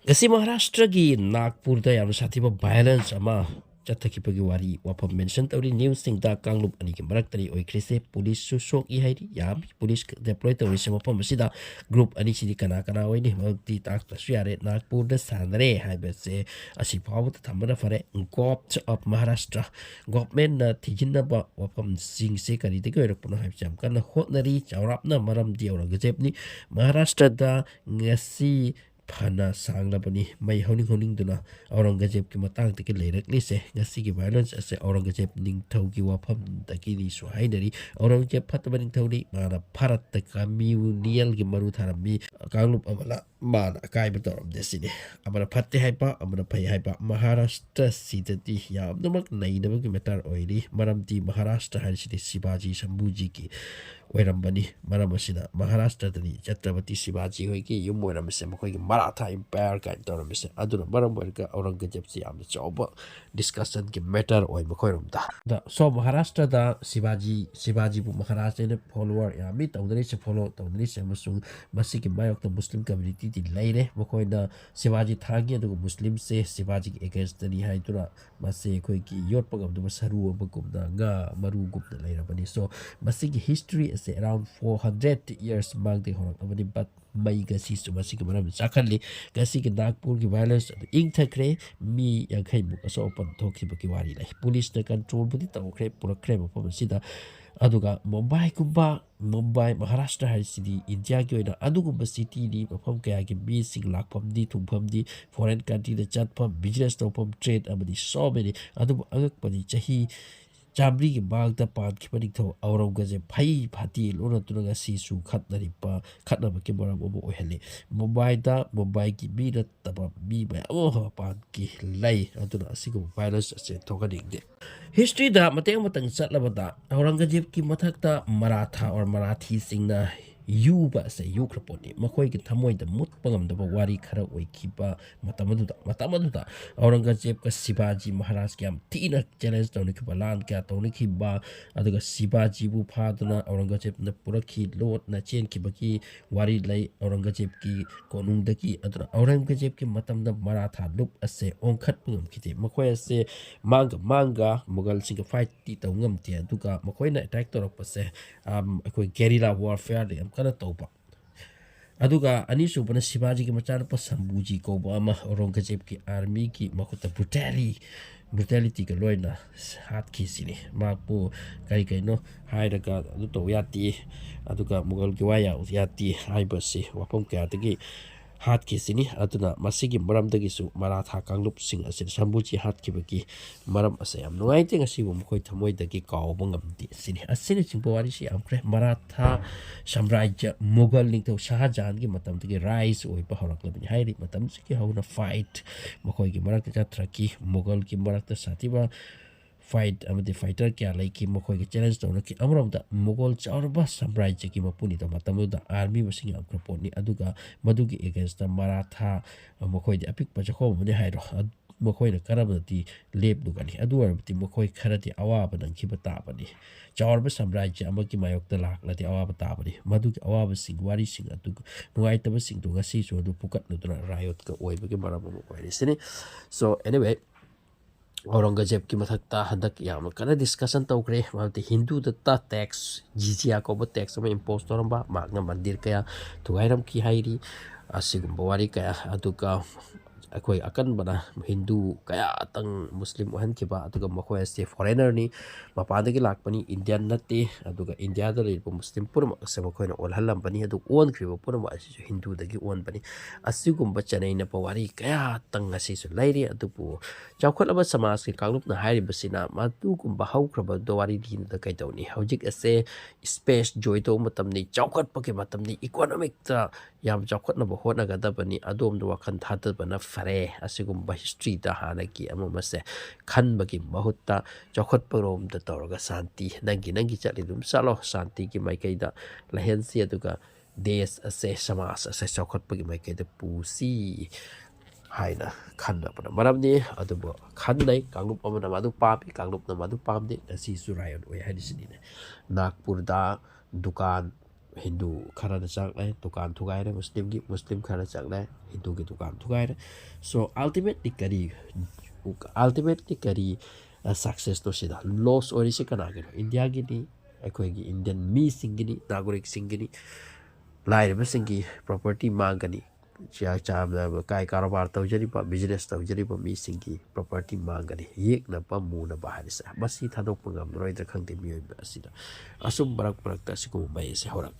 Kasi Maharashtra gi Nagpur da yam sathi ba violence ama chathaki pagi wari wapam mention tawri news sing da kanglup ani ki marak tari oi krise police su sok I hairi yam police deploy tawri se wapam masida group ani sidi kana kana oi ni magti tak ta syare Nagpur da sanre haibe se asi pawu ta thambana fare gop of Maharashtra government na thijinna ba wapam sing se kari de ko puna haib jam kana hotnari chawrap na maram di Aurangzeb ni Maharashtra da ngasi phana sanglabani mai honing duna Aurangzeb ki matang te leirakli se ngasi ki violence ase Aurangzeb ning thau ki wafam taki ni so hainari Aurangzeb phatbani thawri mana bharat ta communal ki maru tharami kanglup amala mana kai batoram desini amara phatte haipa amara phai haipa Maharashtra sidati yamnamak nainaba ki matter oili maramti Maharashtra harisidi Shivaji Shambhuji ki oirambani maram asina Maharashtra tani Chhatrapati Shivaji hoi ki yum oiramise makoi ki Maratha empire ka toramise aduna maram oirka Aurangzeb si amna chauba discussion ki matter oi makoi romda da so Maharashtra da Shivaji bu Maharashtra ne follower ya mi tawdani se follow tawdani se masung masi ki mayok ta Muslim community ti laire makoi da Shivaji thagi adu Muslim se Shivaji ki against ni hai tura masi koi ki yot pagam du saru bagum da ga maru gup da laira bani so masi ki history is around 400 years back the horak abani but mai gasi su masi ki maram sakali gasi ki Nagpur ki violence ing thakre mi yankhai mu aso open thoki baki wari lai police na control budi tawkre purakre mafam sida aduga Mumbai Maharashtra hai sidi India ki oina adugumba city ni mafam kaya ki mi sing lakpam di thungpam di foreign country da chatpam business tawpam trade amadi so many adubu agakpani chahi Chamri ki bagda pad ki panik tho Aurangzeb phai phati lona tunaga si su khatnaripa khatnaba ki maram obo ohele Mumbai ki mi na taba mi ba oh pad ki lai atuna asigo virus ase thoganing de history da mateng matang chatlaba da Aurangzeb ki mathakta Maratha or Marathi singna yu ba se yu kraponi makoi ki thamoi da mut pangam da wari khara oi khiba matamadu da Aurangzeb ka Shivaji Maharaj ki am tina challenge tawni khiba lan kya tawni khiba aduga Shivaji bu phaduna Aurangzeb na purakhi lot na chen khiba ki wari lai Aurangzeb ki konung da ki aduna Aurangzeb ki matam da Maratha lup ase ongkhat pangam khiti makoi ase manga Mughal sing fight ti tawngam ti aduga makoi na attack torok pase akoi guerrilla warfare de kana tauba aduga ani subana Shivaji ki machar pa Shambhuji ko ba ama Aurangzeb ki army ki makuta brutality ka loina hat kisini mapu kai no hairaga adu to yati aduga Mughal ki waya yati haibasi wapam kya tagi hat kisini aduna masigi maram dagi su Maratha kanglup sing asin Shambhuji hat ki baki maram ase am nuai te ngasi bum khoi thamoi dagi kaw bangam di sini asini chingpawari si amkre Maratha Samrajya Mughal ning to Shah Jahan ki matam dagi rise oi pa horak labni hairi matam ki hauna fight makhoi ki marak ta traki Mughal ki marak ta satiba fight amadi fighter kya lai ki makhoi ki challenge to ki amram da Mughal chaurba Samrajya ki mapuni da matam da army basing am kraponi aduga madugi against the Maratha makhoi di apik pa chakho mane hairo makhoi na karabati lep dugani adu arbati makhoi kharati awaba nang khiba ta bani chaurba Samrajya amaki mayok da lak lati awaba ta bani madugi awaba sing wari sing atu nuai ta sing tu ngasi so du pukat nudra riot ka oiba ki maram mo ko sini so anyway Aurangzeb ki mathakta hadak yam kana discussion tawkre mati Hindu da tax jizya ko ba tax ma impose toramba magna mandir kaya thugairam ki hairi asigumba wari kaya aduka akoi akan bana Hindu kaya atang Muslim ohan kiba aduga makhoi ase foreigner ni mapanda ki lakpani Indian nate aduga India da le Muslim purma se makhoi na olhalam bani adu on kriba purma asi Hindu da ki on bani asigumba chanai na pawari kaya tang asi su lairi adupu chawkhalaba samaj ki kanglup na hairi basina madugumba haukraba dowari din da kai tawni hojik ase space joy to matam ni chawkhat pa ki matam ni economic ta yam chawkhat na ba hona ga da bani adom do wakhan thata bana fare asigumba history da hana ki amama se khan bagi mahutta chawkhat parom da tawraga santi nangi chali dum salo santi ki maikai da lahen si aduga des ase samas ase chawkhat bagi maikai da pusi haina khanna pana maramni adubo khannai kanglup amana madu pami kanglup na madu pamde asi surayon oi hadisini Nagpur da dukan Hindu khara na chak lai dukan thugai re Muslim khara chak lai Hindu ki dukan thugai re so ultimately kari success to sida loss ori se kana gi India gi ni akhoi gi Indian mi singini nagorik singini lai ba singi property mangani chia cham da kai karobar tawjari pa business tawjari pa mi singi property mangani yek na pa mu na ba hari sa basi thadok pangam roi da khangte mi asida asum barak ta sikum bai se horak